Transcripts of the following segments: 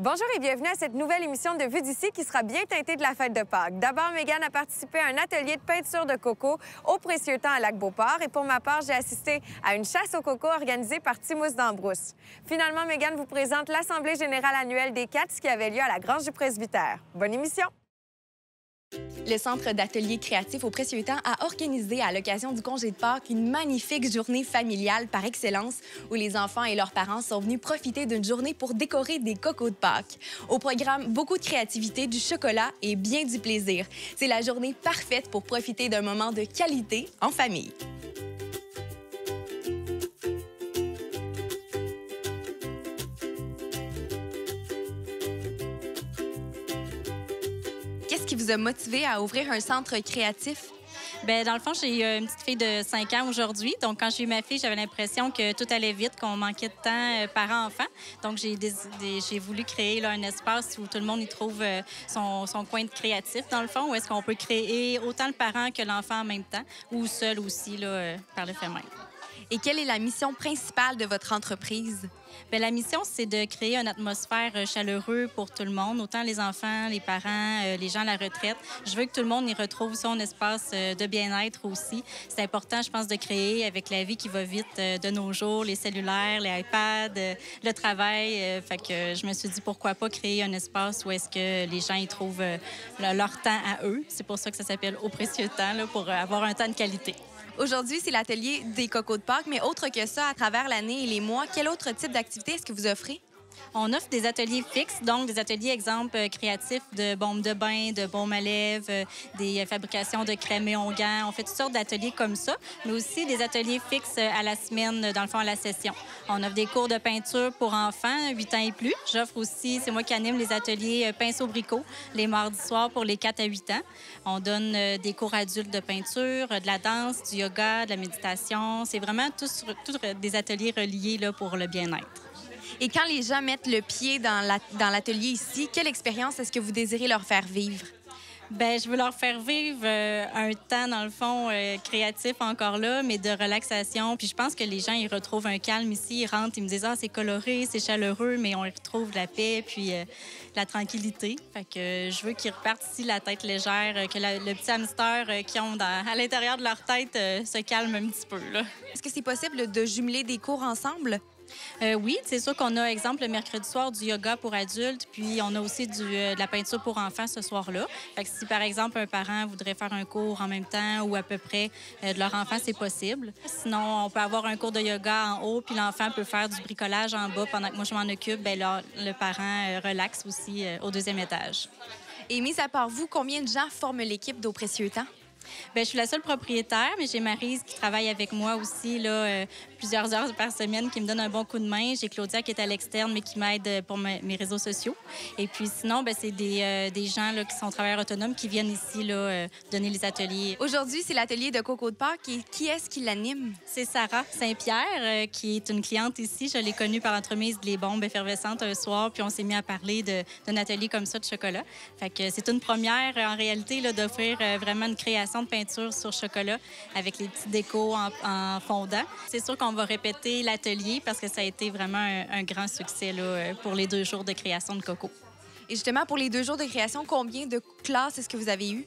Bonjour et bienvenue à cette nouvelle émission de Vue d'ici qui sera bien teintée de la fête de Pâques. D'abord, Mégane a participé à un atelier de peinture de coco au Précieux Temps à Lac-Beauport et pour ma part, j'ai assisté à une chasse au coco organisée par Timous d'Ambrousse. Finalement, Mégane vous présente l'Assemblée générale annuelle des CATS qui avait lieu à la Grange du Presbytère. Bonne émission! Le Centre d'ateliers créatifs au Précieux Temps a organisé à l'occasion du congé de Pâques une magnifique journée familiale par excellence où les enfants et leurs parents sont venus profiter d'une journée pour décorer des cocos de Pâques. Au programme, beaucoup de créativité, du chocolat et bien du plaisir. C'est la journée parfaite pour profiter d'un moment de qualité en famille. Qu'est-ce qui vous a motivé à ouvrir un centre créatif? Bien, dans le fond, j'ai une petite fille de 5 ans aujourd'hui. Donc, quand j'ai eu ma fille, j'avais l'impression que tout allait vite, qu'on manquait de temps parents-enfants. Donc, j'ai voulu créer là, un espace où tout le monde y trouve son coin de créatif, dans le fond, où est-ce qu'on peut créer autant le parent que l'enfant en même temps, ou seul aussi, là, par le fait même. Et quelle est la mission principale de votre entreprise? Bien, la mission, c'est de créer une atmosphère chaleureuse pour tout le monde, autant les enfants, les parents, les gens à la retraite. Je veux que tout le monde y retrouve son espace de bien-être aussi. C'est important, je pense, de créer avec la vie qui va vite de nos jours, les cellulaires, les iPads, le travail. Fait que je me suis dit, pourquoi pas créer un espace où est-ce que les gens y trouvent leur temps à eux. C'est pour ça que ça s'appelle Au Précieux Temps, là, pour avoir un temps de qualité. Aujourd'hui, c'est l'atelier des cocos de Pâques, mais autre que ça, à travers l'année et les mois, quel autre type d'activité est-ce que vous offrez? On offre des ateliers fixes, donc des ateliers, exemple, créatifs de bombes de bain, de baume à lèvres, des fabrications de crème et onguents. On fait toutes sortes d'ateliers comme ça, mais aussi des ateliers fixes à la semaine, dans le fond, à la session. On offre des cours de peinture pour enfants, 8 ans et plus. J'offre aussi, c'est moi qui anime les ateliers pinceau-bricot, les mardis soirs pour les 4 à 8 ans. On donne des cours adultes de peinture, de la danse, du yoga, de la méditation. C'est vraiment tous des ateliers reliés là, pour le bien-être. Et quand les gens mettent le pied dans l'atelier ici, quelle expérience est-ce que vous désirez leur faire vivre? Bien, je veux leur faire vivre un temps, dans le fond, créatif encore là, mais de relaxation. Puis je pense que les gens, ils retrouvent un calme ici. Ils rentrent, ils me disent « Ah, c'est coloré, c'est chaleureux », mais on y retrouve de la paix puis la tranquillité. Fait que je veux qu'ils repartent ici la tête légère, que le petit hamster qu'ils ont à l'intérieur de leur tête se calme un petit peu, là. Est-ce que c'est possible de jumeler des cours ensemble? Oui, c'est sûr qu'on a, exemple, le mercredi soir, du yoga pour adultes, puis on a aussi de la peinture pour enfants ce soir-là. Fait que si, par exemple, un parent voudrait faire un cours en même temps ou à peu près de leur enfant, c'est possible. Sinon, on peut avoir un cours de yoga en haut, puis l'enfant peut faire du bricolage en bas pendant que moi, je m'en occupe. Bien, là, le parent relaxe aussi au deuxième étage. Et mis à part vous, combien de gens forment l'équipe d'Au Précieux Temps? Bien, je suis la seule propriétaire, mais j'ai Maryse qui travaille avec moi aussi là, plusieurs heures par semaine, qui me donne un bon coup de main. J'ai Claudia qui est à l'externe, mais qui m'aide pour mes réseaux sociaux. Et puis sinon, bien, c'est des gens là, qui sont travailleurs autonomes qui viennent ici là, donner les ateliers. Aujourd'hui, c'est l'atelier de Coco de Pâques. Et qui est-ce qui l'anime? C'est Sarah Saint-Pierre, qui est une cliente ici. Je l'ai connue par l'entremise des bombes effervescentes un soir, puis on s'est mis à parler d'un atelier comme ça de chocolat. Fait que c'est une première, en réalité, là, d'offrir vraiment une création de peinture sur chocolat avec les petits décos en fondant. C'est sûr qu'on va répéter l'atelier parce que ça a été vraiment un grand succès là, pour les 2 jours de création de coco. Et justement, pour les 2 jours de création, combien de classes est-ce que vous avez eu?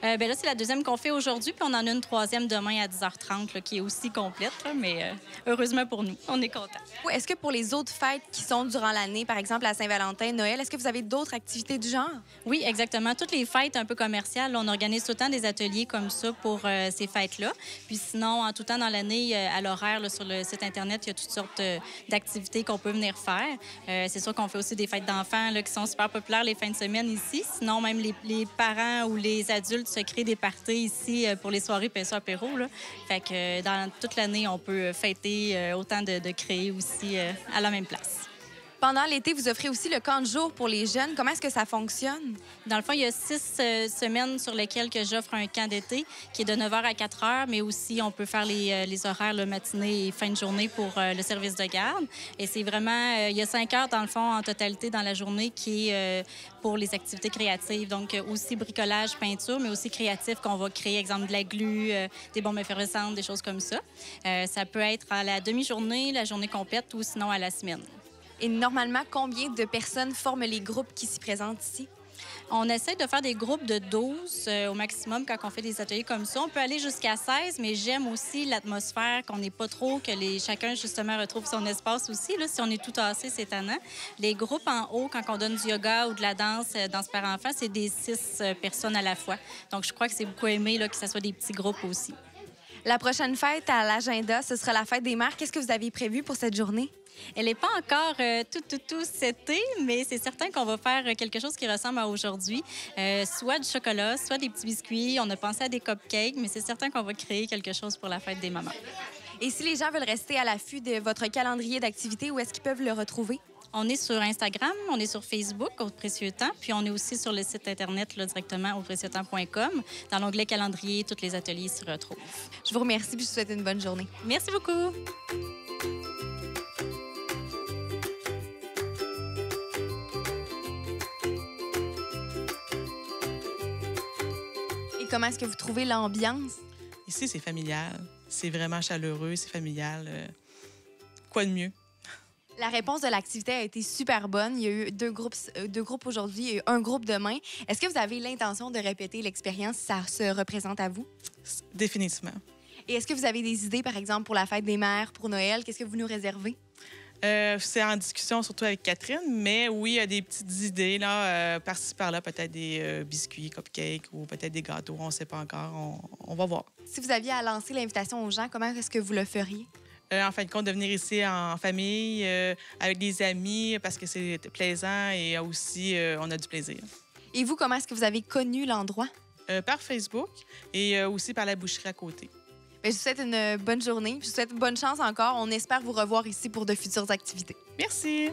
Bien là, c'est la deuxième qu'on fait aujourd'hui, puis on en a une troisième demain à 10h30 là, qui est aussi complète, là, mais heureusement pour nous, on est contents. Est-ce que pour les autres fêtes qui sont durant l'année, par exemple la Saint-Valentin, Noël, est-ce que vous avez d'autres activités du genre? Oui, exactement. Toutes les fêtes un peu commerciales, là, on organise tout le temps des ateliers comme ça pour ces fêtes-là. Puis sinon, en tout temps dans l'année, à l'horaire, là, sur le site Internet, il y a toutes sortes d'activités qu'on peut venir faire. C'est sûr qu'on fait aussi des fêtes d'enfants là, qui sont super populaires les fins de semaine ici. Sinon, même les parents ou les adultes se créent des parties ici pour les soirées pinceau apéro. Là. Fait que dans toute l'année, on peut fêter autant de créer aussi à la même place. Pendant l'été, vous offrez aussi le camp de jour pour les jeunes. Comment est-ce que ça fonctionne? Dans le fond, il y a 6 semaines sur lesquelles que j'offre un camp d'été qui est de 9h à 4h, mais aussi on peut faire les horaires le matinée et fin de journée pour le service de garde. Et c'est vraiment, il y a 5 heures dans le fond en totalité dans la journée qui est pour les activités créatives. Donc aussi bricolage, peinture, mais aussi créatif qu'on va créer, exemple de la glu, des bombes effervescentes, des choses comme ça. Ça peut être à la demi-journée, la journée complète ou sinon à la semaine. Et normalement, combien de personnes forment les groupes qui s'y présentent ici? On essaie de faire des groupes de 12 au maximum quand on fait des ateliers comme ça. On peut aller jusqu'à 16, mais j'aime aussi l'atmosphère, qu'on n'est pas trop, que chacun, justement, retrouve son espace aussi. Là, si on est tout tassé, c'est étonnant. Les groupes en haut, quand on donne du yoga ou de la danse par enfant, c'est des 6 personnes à la fois. Donc, je crois que c'est beaucoup aimé là, que ce soit des petits groupes aussi. La prochaine fête à l'agenda, ce sera la fête des mères. Qu'est-ce que vous avez prévu pour cette journée? Elle n'est pas encore tout setée, mais c'est certain qu'on va faire quelque chose qui ressemble à aujourd'hui. Soit du chocolat, soit des petits biscuits. On a pensé à des cupcakes, mais c'est certain qu'on va créer quelque chose pour la fête des mamans. Et si les gens veulent rester à l'affût de votre calendrier d'activités, où est-ce qu'ils peuvent le retrouver? On est sur Instagram, on est sur Facebook, au Précieux Temps, puis on est aussi sur le site Internet, là, directement au précieuxtemps.com. Dans l'onglet calendrier, tous les ateliers s'y retrouvent. Je vous remercie et je vous souhaite une bonne journée. Merci beaucoup. Et comment est-ce que vous trouvez l'ambiance? Ici, c'est familial. C'est vraiment chaleureux, c'est familial. Quoi de mieux? La réponse de l'activité a été super bonne. Il y a eu deux groupes aujourd'hui et un groupe demain. Est-ce que vous avez l'intention de répéter l'expérience si ça se représente à vous? Définitivement. Et est-ce que vous avez des idées, par exemple, pour la fête des mères, pour Noël? Qu'est-ce que vous nous réservez? C'est en discussion surtout avec Catherine, mais oui, il y a des petites idées, là, par-ci, par-là, peut-être des biscuits, cupcakes ou peut-être des gâteaux, on ne sait pas encore, on va voir. Si vous aviez à lancer l'invitation aux gens, comment est-ce que vous le feriez? En fin de compte, de venir ici en famille, avec des amis, parce que c'est plaisant et aussi, on a du plaisir. Et vous, comment est-ce que vous avez connu l'endroit? Par Facebook et aussi par la boucherie à côté. Bien, je vous souhaite une bonne journée. Je vous souhaite bonne chance encore. On espère vous revoir ici pour de futures activités. Merci!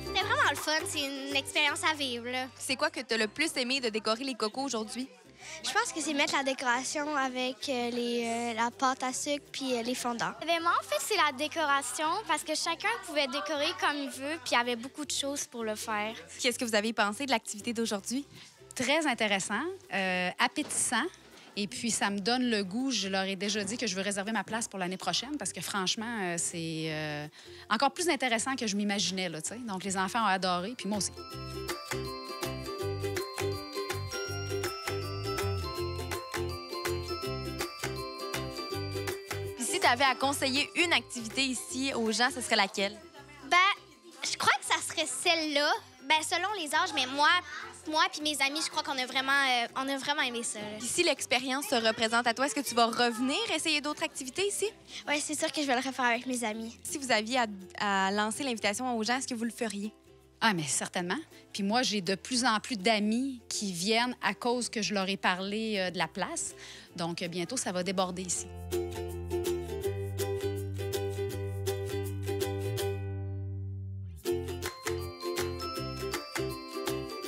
C'est vraiment le fun. C'est une expérience à vivre, là. C'est quoi que tu as le plus aimé de décorer les cocos aujourd'hui? Je pense que c'est mettre la décoration avec la pâte à sucre puis les fondants. Moi, en fait, c'est la décoration parce que chacun pouvait décorer comme il veut puis il y avait beaucoup de choses pour le faire. Qu'est-ce que vous avez pensé de l'activité d'aujourd'hui? Très intéressant, appétissant. Et puis, ça me donne le goût. Je leur ai déjà dit que je veux réserver ma place pour l'année prochaine parce que, franchement, c'est encore plus intéressant que je m'imaginais, là, tu sais. Donc, les enfants ont adoré, puis moi aussi. Si tu avais à conseiller une activité ici aux gens, ce serait laquelle? Je crois que ça serait celle-là. Selon les âges, mais moi puis mes amis, je crois qu'on a vraiment aimé ça. Puis si l'expérience se représente à toi, est-ce que tu vas revenir essayer d'autres activités ici? Oui, c'est sûr que je vais le refaire avec mes amis. Si vous aviez à lancer l'invitation aux gens, est-ce que vous le feriez? Ah, mais certainement. Puis moi, j'ai de plus en plus d'amis qui viennent à cause que je leur ai parlé de la place. Donc, bientôt, ça va déborder ici.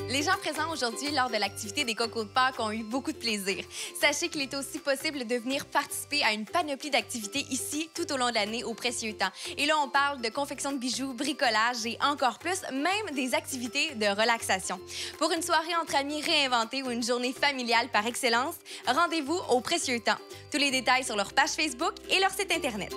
Les gens présents aujourd'hui lors de l'activité des Cocos de Pâques ont eu beaucoup de plaisir. Sachez qu'il est aussi possible de venir participer à une panoplie d'activités ici tout au long de l'année au Précieux Temps. Et là, on parle de confection de bijoux, bricolage et encore plus, même des activités de relaxation. Pour une soirée entre amis réinventée ou une journée familiale par excellence, rendez-vous au Précieux Temps. Tous les détails sur leur page Facebook et leur site Internet.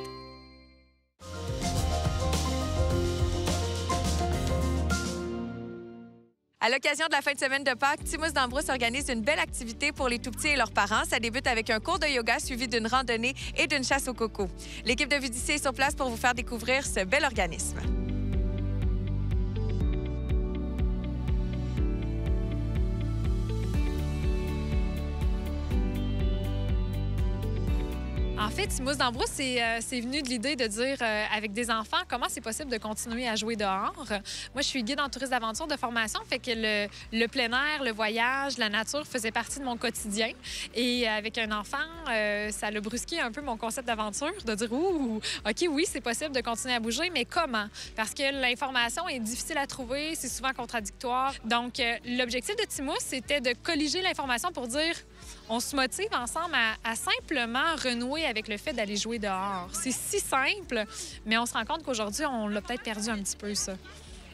À l'occasion de la fin de semaine de Pâques, Timous d'Ambrousse organise une belle activité pour les tout-petits et leurs parents. Ça débute avec un cours de yoga suivi d'une randonnée et d'une chasse au coco. L'équipe de Vue d'ici est sur place pour vous faire découvrir ce bel organisme. En fait, Timous d'Ambrousse, c'est venu de l'idée de dire avec des enfants, comment c'est possible de continuer à jouer dehors. Moi, je suis guide en tourisme d'aventure de formation, fait que le plein air, le voyage, la nature faisait partie de mon quotidien. Et avec un enfant, ça l'a brusqué un peu mon concept d'aventure, de dire, ouh, OK, oui, c'est possible de continuer à bouger, mais comment? Parce que l'information est difficile à trouver, c'est souvent contradictoire. Donc, l'objectif de Timous, c'était de colliger l'information pour dire, on se motive ensemble à simplement renouer avec le fait d'aller jouer dehors. C'est si simple, mais on se rend compte qu'aujourd'hui, on l'a peut-être perdu un petit peu, ça.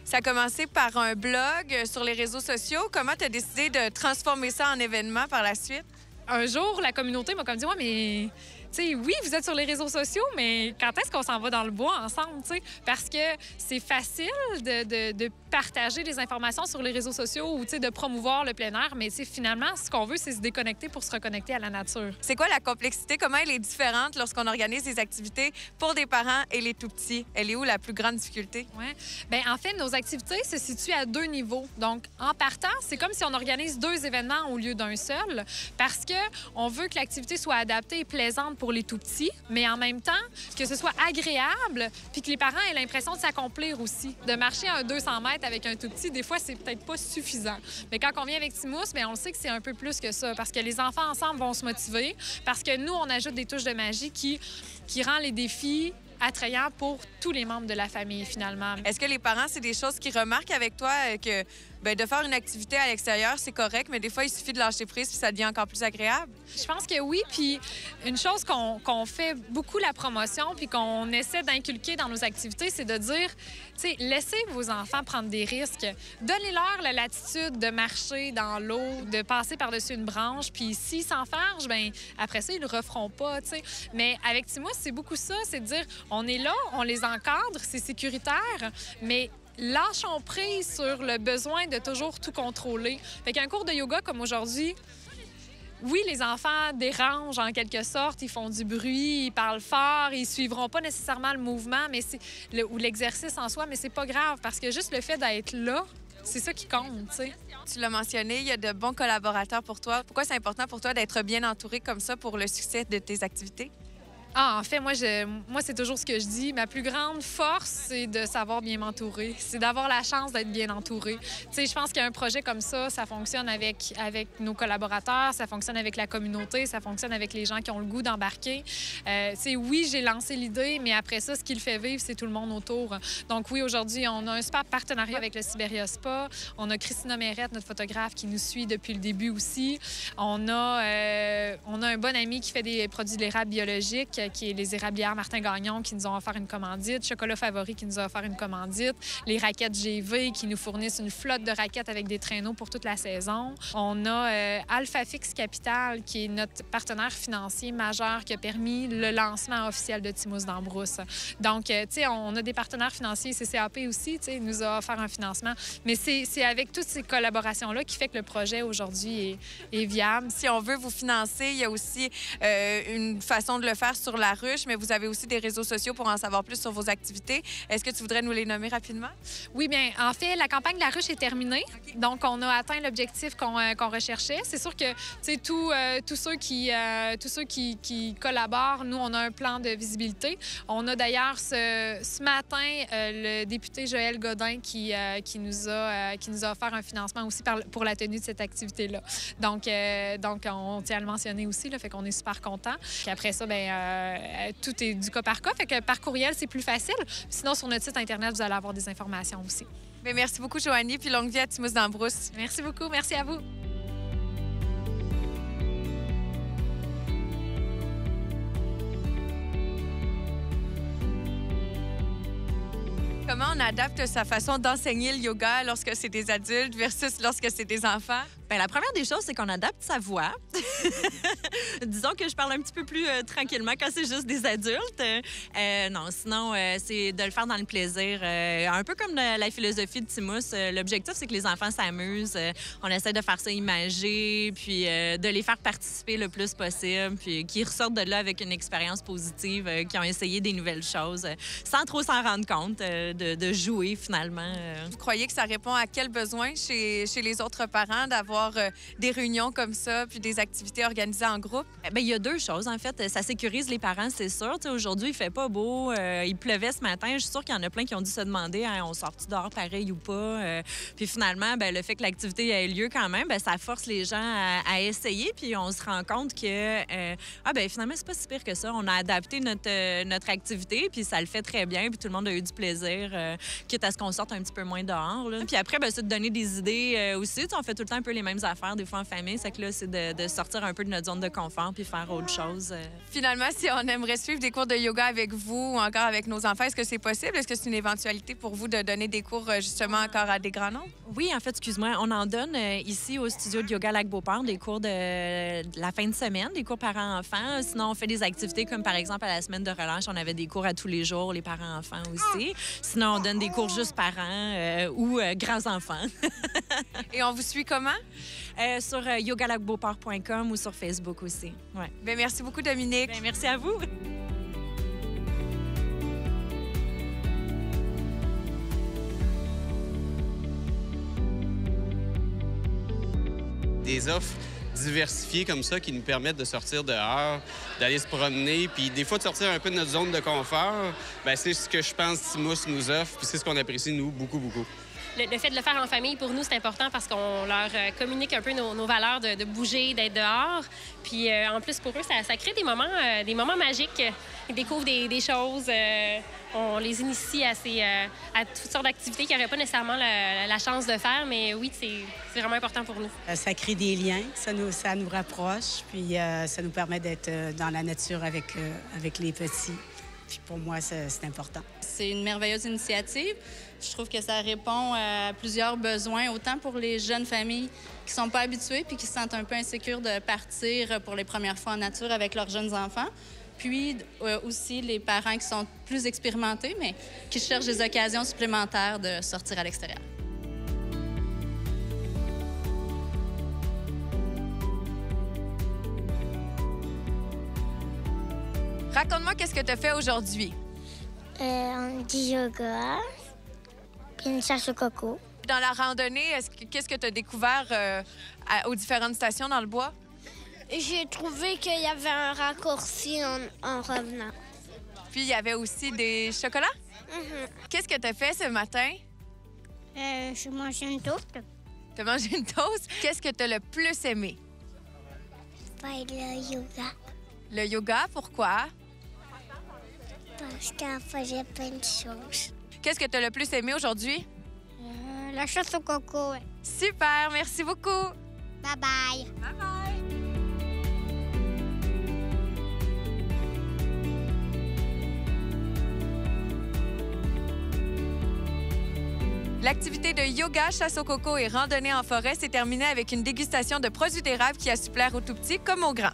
Ça a commencé par un blog sur les réseaux sociaux. Comment tu as décidé de transformer ça en événement par la suite? Un jour, la communauté m'a comme dit « Ouais, mais sais, oui, vous êtes sur les réseaux sociaux, mais quand est-ce qu'on s'en va dans le bois ensemble, tu sais? Parce que c'est facile de partager des informations sur les réseaux sociaux ou, tu sais, de promouvoir le plein air, mais, tu sais, finalement, ce qu'on veut, c'est se déconnecter pour se reconnecter à la nature. C'est quoi la complexité? Comment elle est différente lorsqu'on organise des activités pour des parents et les tout-petits? Elle est où la plus grande difficulté? Ouais. Bien, en fait, nos activités se situent à 2 niveaux. Donc, en partant, c'est comme si on organise 2 événements au lieu d'un seul, parce que on veut que l'activité soit adaptée et plaisante pour les tout-petits, mais en même temps, que ce soit agréable, puis que les parents aient l'impression de s'accomplir aussi. De marcher un 200 mètres avec un tout-petit, des fois, c'est peut-être pas suffisant. Mais quand on vient avec Timous, bien, on le sait que c'est un peu plus que ça, parce que les enfants ensemble vont se motiver, parce que nous, on ajoute des touches de magie qui rend les défis attrayants pour tous les membres de la famille, finalement. Est-ce que les parents, c'est des choses qu'ils remarquent avec toi, que bien, de faire une activité à l'extérieur, c'est correct, mais des fois, il suffit de lâcher prise puis ça devient encore plus agréable? Je pense que oui. Puis une chose qu'on fait beaucoup la promotion puis qu'on essaie d'inculquer dans nos activités, c'est de dire, tu sais, laissez vos enfants prendre des risques. Donnez-leur la latitude de marcher dans l'eau, de passer par-dessus une branche. Puis s'ils s'enfargent, bien, après ça, ils le referont pas, tu sais. Mais avec Timous, c'est beaucoup ça, c'est de dire, on est là, on les encadre, c'est sécuritaire, mais lâchons prise sur le besoin de toujours tout contrôler. Fait qu'un cours de yoga comme aujourd'hui, oui, les enfants dérangent en quelque sorte, ils font du bruit, ils parlent fort, ils suivront pas nécessairement le mouvement ou l'exercice en soi, mais c'est pas grave parce que juste le fait d'être là, c'est ça qui compte, tu sais. Tu l'as mentionné, il y a de bons collaborateurs pour toi. Pourquoi c'est important pour toi d'être bien entouré comme ça pour le succès de tes activités? Ah, en fait, moi, c'est toujours ce que je dis. Ma plus grande force, c'est de savoir bien m'entourer. C'est d'avoir la chance d'être bien entourée. Tu sais, je pense qu'un projet comme ça fonctionne avec nos collaborateurs, ça fonctionne avec la communauté, ça fonctionne avec les gens qui ont le goût d'embarquer. Tu sais, oui, j'ai lancé l'idée, mais après ça, ce qui le fait vivre, c'est tout le monde autour. Donc oui, aujourd'hui, on a un super partenariat avec le Sibéria Spa. On a Christina Mérette, notre photographe, qui nous suit depuis le début aussi. On a un bon ami qui fait des produits de l'érable biologique, qui est les érablières Martin Gagnon, qui nous ont offert une commandite, Chocolat Favori, qui nous a offert une commandite, les raquettes GV, qui nous fournissent une flotte de raquettes avec des traîneaux pour toute la saison. On a Alpha Fix Capital, qui est notre partenaire financier majeur, qui a permis le lancement officiel de Timous d'Ambrousse. Donc, tu sais, on a des partenaires financiers, CCAP aussi, tu sais, nous a offert un financement. Mais c'est avec toutes ces collaborations-là qui fait que le projet aujourd'hui est viable. Si on veut vous financer, il y a aussi une façon de le faire sur la ruche, mais vous avez aussi des réseaux sociaux pour en savoir plus sur vos activités. Est-ce que tu voudrais nous les nommer rapidement? Oui, bien, en fait, la campagne de la ruche est terminée. Okay. Donc, on a atteint l'objectif qu'on recherchait. C'est sûr que, tu sais, tous ceux qui collaborent, nous, on a un plan de visibilité. On a d'ailleurs ce matin le député Joël Godin qui nous a offert un financement aussi pour la tenue de cette activité-là. Donc, on tient à le mentionner aussi, là, fait qu'on est super contents. Puis après ça, bien, tout est du cas par cas. Fait que par courriel, c'est plus facile. Sinon, sur notre site Internet, vous allez avoir des informations aussi. Bien, merci beaucoup, Joanie, puis longue vie à Timous d'Ambrousse. Merci beaucoup. Merci à vous. Comment on adapte sa façon d'enseigner le yoga lorsque c'est des adultes versus lorsque c'est des enfants? Bien, la première des choses, c'est qu'on adapte sa voix. Disons que je parle un petit peu plus tranquillement quand c'est juste des adultes. Non, sinon, c'est de le faire dans le plaisir. Un peu comme la philosophie de Timous, l'objectif, c'est que les enfants s'amusent. On essaie de faire ça imagé, puis de les faire participer le plus possible, puis qu'ils ressortent de là avec une expérience positive, qui ont essayé des nouvelles choses, sans trop s'en rendre compte, de jouer finalement. Vous croyez que ça répond à quel besoin chez les autres parents d'avoir des réunions comme ça, puis des activités organisées en groupe? Bien, il y a 2 choses, en fait. Ça sécurise les parents, c'est sûr. Aujourd'hui, il fait pas beau. Il pleuvait ce matin. Je suis sûre qu'il y en a plein qui ont dû se demander, hein, on sort-tu dehors pareil ou pas? Puis finalement, bien, le fait que l'activité ait lieu quand même, bien, ça force les gens à essayer. Puis on se rend compte que bien, finalement, c'est pas si pire que ça. On a adapté notre activité, puis ça le fait très bien. Puis tout le monde a eu du plaisir, quitte à ce qu'on sorte un petit peu moins dehors. Là. Puis après, bien, c'est de donner des idées aussi. On fait tout le temps un peu les mêmes affaires, des fois en famille. C'est que là, c'est de sortir un peu de notre zone de confort puis faire autre chose. Finalement, si on aimerait suivre des cours de yoga avec vous ou encore avec nos enfants, est-ce que c'est possible? Est-ce que c'est une éventualité pour vous de donner des cours justement encore à des grands nombres? Oui, en fait, excuse-moi, on en donne ici au studio de yoga Lac-Beauport des cours de la fin de semaine, des cours parents-enfants. Sinon, on fait des activités comme, par exemple, à la semaine de relâche, on avait des cours à tous les jours, les parents-enfants aussi. Sinon, on donne des cours juste parents ou grands-enfants. Et on vous suit comment? Sur yogalacbeauport.com ou sur Facebook aussi. Ouais. Bien, merci beaucoup, Dominique. Bien, merci à vous. Des offres diversifiées comme ça qui nous permettent de sortir dehors, d'aller se promener, puis des fois de sortir un peu de notre zone de confort, bien, c'est ce que je pense Timos nous offre, puis c'est ce qu'on apprécie, nous, beaucoup, beaucoup. Le fait de le faire en famille, pour nous, c'est important parce qu'on leur communique un peu nos valeurs de bouger, d'être dehors. Puis en plus, pour eux, ça crée des moments magiques. Ils découvrent des choses. On les initie à toutes sortes d'activités qu'ils n'auraient pas nécessairement la chance de faire. Mais oui, c'est vraiment important pour nous. Ça crée des liens, ça nous rapproche, puis ça nous permet d'être dans la nature avec les petits. Puis pour moi, c'est important. C'est une merveilleuse initiative. Je trouve que ça répond à plusieurs besoins, autant pour les jeunes familles qui ne sont pas habituées puis qui se sentent un peu insécures de partir pour les premières fois en nature avec leurs jeunes enfants. Puis aussi les parents qui sont plus expérimentés, mais qui cherchent des occasions supplémentaires de sortir à l'extérieur. Raconte-moi qu'est-ce que tu as fait aujourd'hui. Du yoga, puis une chasse au coco. Dans la randonnée, qu'est-ce que tu as découvert aux différentes stations dans le bois? J'ai trouvé qu'il y avait un raccourci en revenant. Puis il y avait aussi des chocolats? Qu'est-ce que tu as fait ce matin? J'ai mangé une toast. Tu as mangé une toast? Qu'est-ce que tu as le plus aimé? Faire le yoga. Le yoga, pourquoi? Parce qu'elle faisait plein de choses. Qu'est-ce que tu as le plus aimé aujourd'hui? La chasse au coco. Ouais. Super, merci beaucoup. Bye-bye. Bye-bye. L'activité de yoga, chasse au coco et randonnée en forêt s'est terminée avec une dégustation de produits d'érable qui a su plaire aux tout-petits comme aux grands.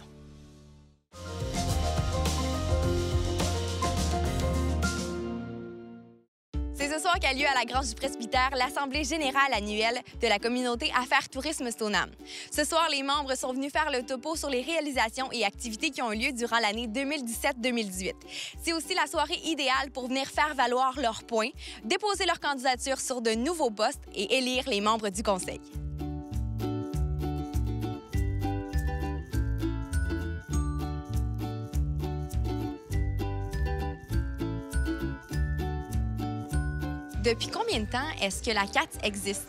C'est ce soir qu'a lieu à la Grange du Presbytère l'Assemblée générale annuelle de la communauté Affaires Tourisme Stoneham. Ce soir, les membres sont venus faire le topo sur les réalisations et activités qui ont eu lieu durant l'année 2017-2018. C'est aussi la soirée idéale pour venir faire valoir leurs points, déposer leur candidature sur de nouveaux postes et élire les membres du conseil. Depuis combien de temps est-ce que la CATS existe?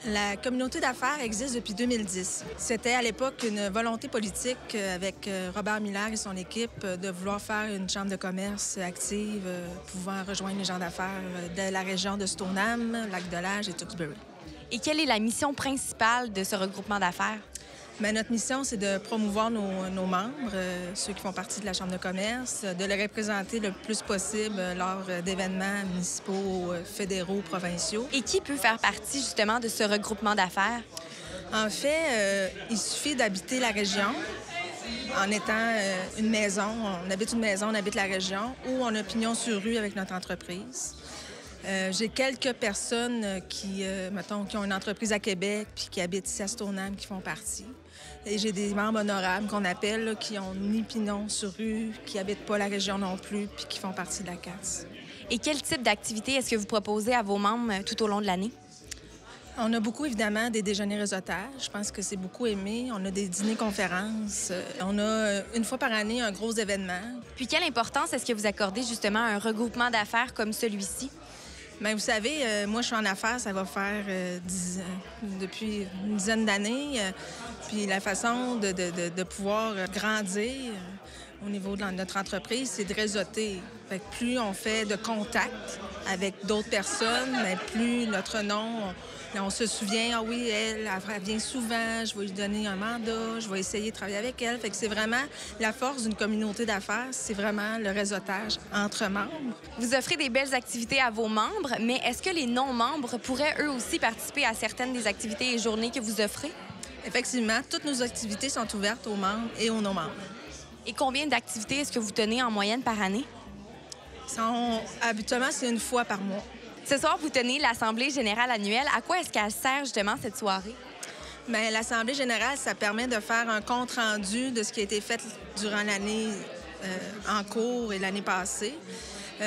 La communauté d'affaires existe depuis 2010. C'était à l'époque une volonté politique avec Robert Miller et son équipe de vouloir faire une chambre de commerce active pouvant rejoindre les gens d'affaires de la région de Stoneham, Lac-de-Lage et Tewksbury. Et quelle est la mission principale de ce regroupement d'affaires? Bien, notre mission, c'est de promouvoir nos membres, ceux qui font partie de la Chambre de commerce, de les représenter le plus possible lors d'événements municipaux, fédéraux, provinciaux. Et qui peut faire partie, justement, de ce regroupement d'affaires? En fait, il suffit d'habiter la région en étant une maison. On habite une maison, on habite la région, ou on a pignon sur rue avec notre entreprise. J'ai quelques personnes qui ont une entreprise à Québec puis qui habitent ici à Stoneham qui font partie. Et j'ai des membres honorables qu'on appelle, là, qui ont ni pignon sur rue, qui habitent pas la région non plus puis qui font partie de la CATS. Et quel type d'activité est-ce que vous proposez à vos membres tout au long de l'année? On a beaucoup, évidemment, des déjeuners réseautage. Je pense que c'est beaucoup aimé. On a des dîners-conférences. On a, une fois par année, un gros événement. Puis quelle importance est-ce que vous accordez, justement, à un regroupement d'affaires comme celui-ci? Bien, vous savez, moi, je suis en affaires, ça va faire depuis une dizaine d'années. Puis la façon de pouvoir grandir, au niveau de notre entreprise, c'est de réseauter. Fait que plus on fait de contacts avec d'autres personnes, bien, plus notre nom, on se souvient, ah oui, elle vient souvent, je vais lui donner un mandat, je vais essayer de travailler avec elle. Fait que c'est vraiment la force d'une communauté d'affaires, c'est vraiment le réseautage entre membres. Vous offrez des belles activités à vos membres, mais est-ce que les non-membres pourraient eux aussi participer à certaines des activités et journées que vous offrez? Effectivement, toutes nos activités sont ouvertes aux membres et aux non-membres. Et combien d'activités est-ce que vous tenez en moyenne par année? Habituellement, c'est une fois par mois. Ce soir, vous tenez l'Assemblée générale annuelle. À quoi est-ce qu'elle sert justement cette soirée? Bien, l'Assemblée générale, ça permet de faire un compte-rendu de ce qui a été fait durant l'année en cours et l'année passée.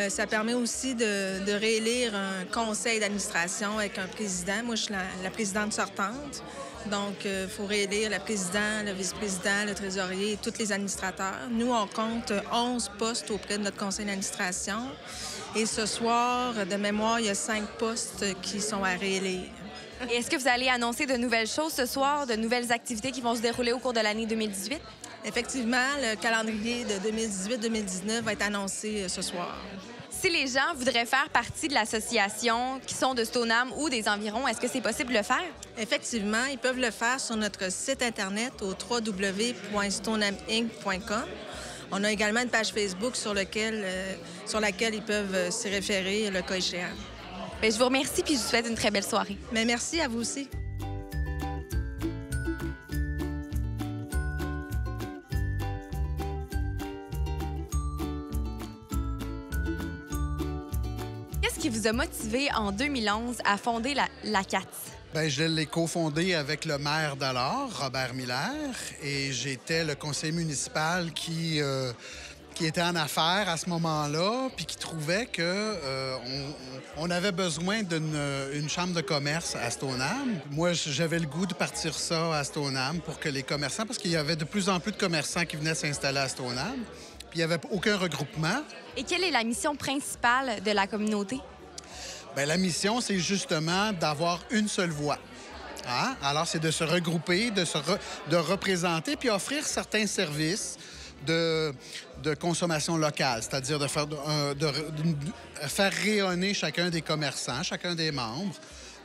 Ça permet aussi de réélire un conseil d'administration avec un président. Moi, je suis la présidente sortante. Donc, il faut réélire le président, le vice-président, le trésorier et tous les administrateurs. Nous, on compte 11 postes auprès de notre conseil d'administration. Et ce soir, de mémoire, il y a 5 postes qui sont à réélire. Et est-ce que vous allez annoncer de nouvelles choses ce soir, de nouvelles activités qui vont se dérouler au cours de l'année 2018? Effectivement, le calendrier de 2018-2019 va être annoncé ce soir. Si les gens voudraient faire partie de l'association qui sont de Stoneham ou des environs, est-ce que c'est possible de le faire? Effectivement, ils peuvent le faire sur notre site Internet au www.stonehaminc.com. On a également une page Facebook sur laquelle ils peuvent s'y référer le cas échéant. Bien, je vous remercie puis je vous souhaite une très belle soirée. Mais merci à vous aussi. Qu'est-ce qui vous a motivé en 2011 à fonder la CATS? Bien, je l'ai cofondé avec le maire d'alors, Robert Miller, et j'étais le conseiller municipal qui était en affaires à ce moment-là, puis qui trouvait qu'on avait besoin d'une chambre de commerce à Stoneham. Moi, j'avais le goût de partir ça à Stoneham pour que les commerçants, parce qu'il y avait de plus en plus de commerçants qui venaient s'installer à Stoneham, puis il n'y avait aucun regroupement. Et quelle est la mission principale de la communauté? Bien, la mission, c'est justement d'avoir une seule voix. Hein? Alors, c'est de se regrouper, de représenter, puis offrir certains services de consommation locale, c'est-à-dire de faire rayonner chacun des commerçants, chacun des membres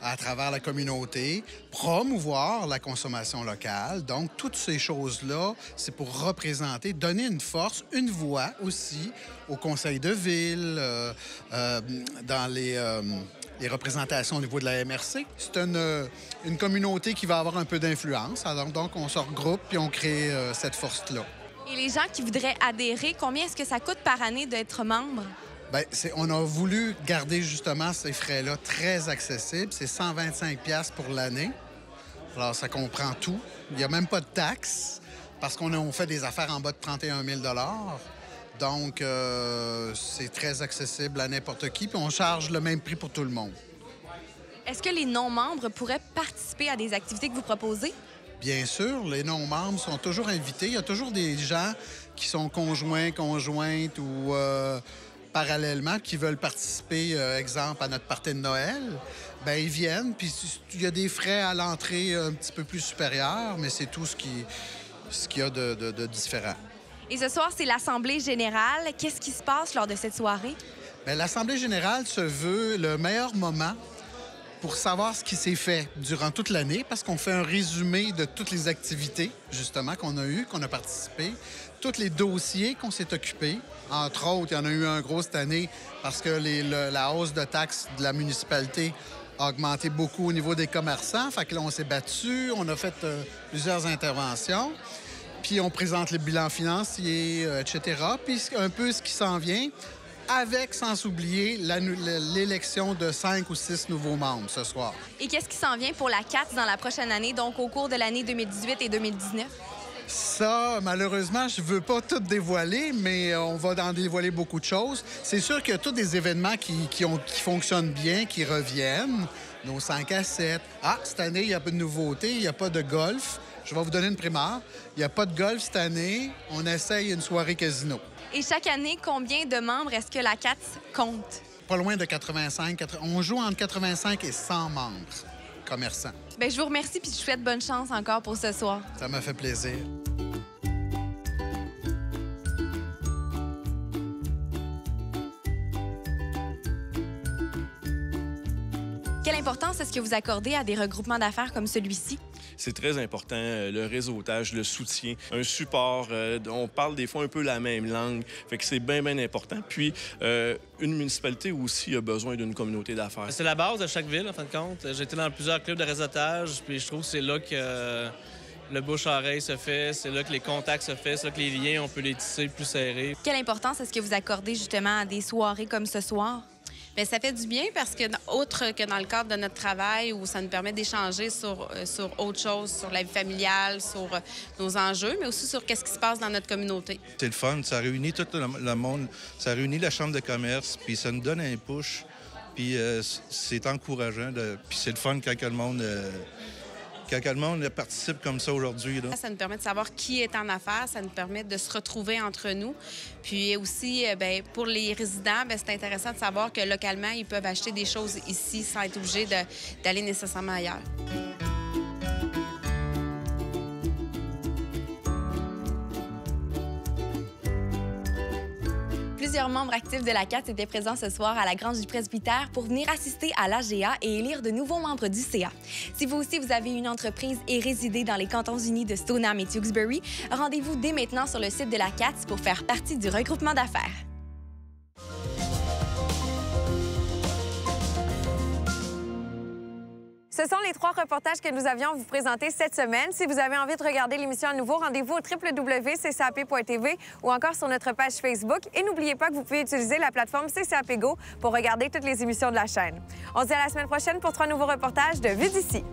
à travers la communauté, promouvoir la consommation locale. Donc, toutes ces choses-là, c'est pour représenter, donner une force, une voix aussi au conseil de ville, dans les représentations au niveau de la MRC. C'est une communauté qui va avoir un peu d'influence. Alors, donc, on se regroupe puis on crée cette force-là. Et les gens qui voudraient adhérer, combien est-ce que ça coûte par année d'être membre? Bien, on a voulu garder justement ces frais-là très accessibles. C'est 125$ pour l'année. Alors, ça comprend tout. Il n'y a même pas de taxes parce qu'on fait des affaires en bas de 31 000 $. Donc, c'est très accessible à n'importe qui. Puis on charge le même prix pour tout le monde. Est-ce que les non-membres pourraient participer à des activités que vous proposez? Bien sûr, les non-membres sont toujours invités. Il y a toujours des gens qui sont conjoints, conjointes ou parallèlement qui veulent participer, exemple, à notre party de Noël. Bien, ils viennent, puis il y a des frais à l'entrée un petit peu plus supérieurs, mais c'est tout ce qu'il y a de différent. Et ce soir, c'est l'Assemblée générale. Qu'est-ce qui se passe lors de cette soirée? Bien, l'Assemblée générale se veut le meilleur moment pour savoir ce qui s'est fait durant toute l'année, parce qu'on fait un résumé de toutes les activités, justement, qu'on a eues, qu'on a participé, tous les dossiers qu'on s'est occupés. Entre autres, il y en a eu un gros cette année parce que la hausse de taxes de la municipalité a augmenté beaucoup au niveau des commerçants. Fait que là, on s'est battu, on a fait plusieurs interventions. Puis on présente les bilans financiers, etc. Puis un peu ce qui s'en vient, avec, sans oublier, l'élection de 5 ou 6 nouveaux membres ce soir. Et qu'est-ce qui s'en vient pour la CATS dans la prochaine année, donc au cours de l'année 2018 et 2019? Ça, malheureusement, je ne veux pas tout dévoiler, mais on va en dévoiler beaucoup de choses. C'est sûr qu'il y a tous des événements qui fonctionnent bien, qui reviennent. Nos 5 à 7. Ah, cette année, il n'y a pas de nouveauté, il n'y a pas de golf. Je vais vous donner une primaire. Il n'y a pas de golf cette année. On essaye une soirée casino. Et chaque année, combien de membres est-ce que la CATS compte? Pas loin de 85. On joue entre 85 et 100 membres commerçants. Bien, je vous remercie puis je vous souhaite bonne chance encore pour ce soir. Ça m'a fait plaisir. Quelle importance est-ce que vous accordez à des regroupements d'affaires comme celui-ci? C'est très important, le réseautage, le soutien, un support. On parle des fois un peu la même langue, fait que c'est bien, bien important. Puis, une municipalité aussi a besoin d'une communauté d'affaires. C'est la base de chaque ville, en fin de compte. J'ai été dans plusieurs clubs de réseautage, puis je trouve que c'est là que le bouche-à-oreille se fait, c'est là que les contacts se font, c'est là que les liens, on peut les tisser plus serrés. Quelle importance est-ce que vous accordez justement à des soirées comme ce soir? Bien, ça fait du bien parce que, autre que dans le cadre de notre travail, où ça nous permet d'échanger sur autre chose, sur la vie familiale, sur nos enjeux, mais aussi sur qu'est-ce qui se passe dans notre communauté. C'est le fun, ça réunit tout le monde, ça réunit la chambre de commerce, puis ça nous donne un push, puis c'est encourageant, puis c'est le fun quand le monde... Quand le monde participe comme ça aujourd'hui. Ça nous permet de savoir qui est en affaires, ça nous permet de se retrouver entre nous. Puis aussi, bien, pour les résidents, bien, c'est intéressant de savoir que localement, ils peuvent acheter des choses ici sans être obligés d'aller nécessairement ailleurs. Plusieurs membres actifs de la CATS étaient présents ce soir à la Grange du Presbytère pour venir assister à l'AGA et élire de nouveaux membres du CA. Si vous aussi, vous avez une entreprise et résidez dans les cantons unis de Stoneham et Tewksbury, rendez-vous dès maintenant sur le site de la CATS pour faire partie du regroupement d'affaires. Ce sont les 3 reportages que nous avions à vous présenter cette semaine. Si vous avez envie de regarder l'émission à nouveau, rendez-vous au www.ccap.tv ou encore sur notre page Facebook. Et n'oubliez pas que vous pouvez utiliser la plateforme CCAP Go pour regarder toutes les émissions de la chaîne. On se dit à la semaine prochaine pour 3 nouveaux reportages de Vue d'ici.